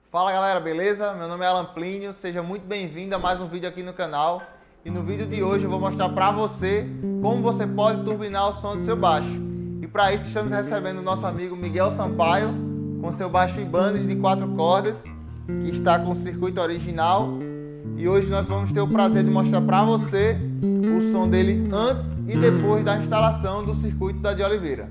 Fala galera, beleza? Meu nome é Alan Plínio, seja muito bem-vindo a mais um vídeo aqui no canal. E no vídeo de hoje eu vou mostrar para você como você pode turbinar o som do seu baixo. E para isso estamos recebendo o nosso amigo Miguel Sampaio com seu baixo Ibanez de 4 cordas, que está com o circuito original. E hoje nós vamos ter o prazer de mostrar para você o som dele antes e depois da instalação do circuito da de Oliveira.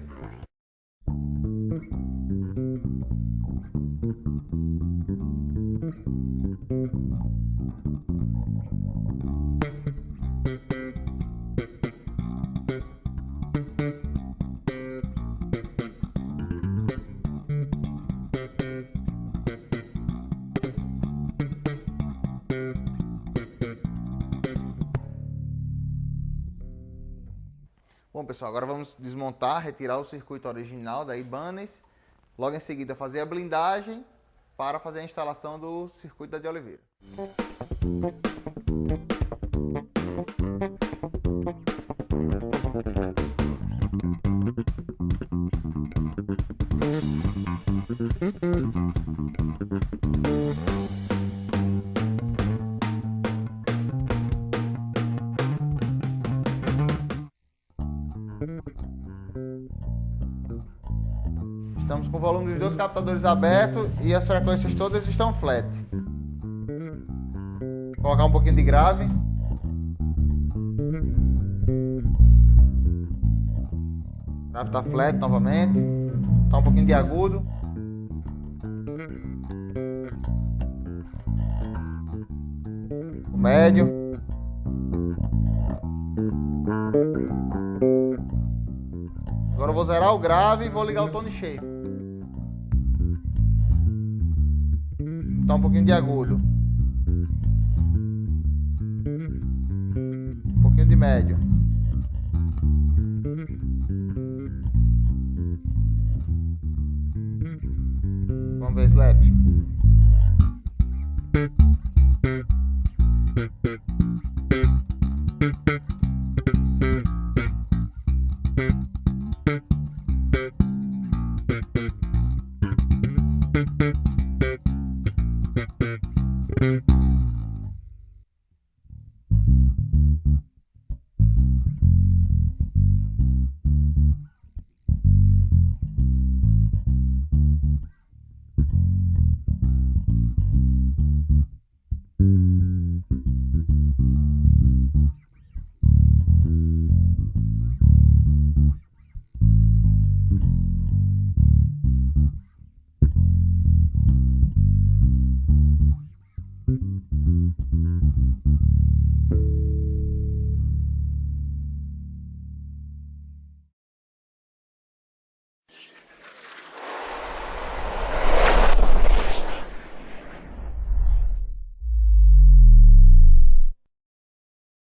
Bom pessoal, agora vamos desmontar, retirar o circuito original da Ibanez, logo em seguida fazer a blindagem para fazer a instalação do circuito da de Oliveira. Estamos com o volume dos dois captadores aberto e as frequências todas estão flat. Vou colocar um pouquinho de grave. O grave está flat novamente. Está um pouquinho de agudo. O médio. Agora eu vou zerar o grave e vou ligar o tone cheio. Tá um pouquinho de agudo. Um pouquinho de médio. Vamos ver slap.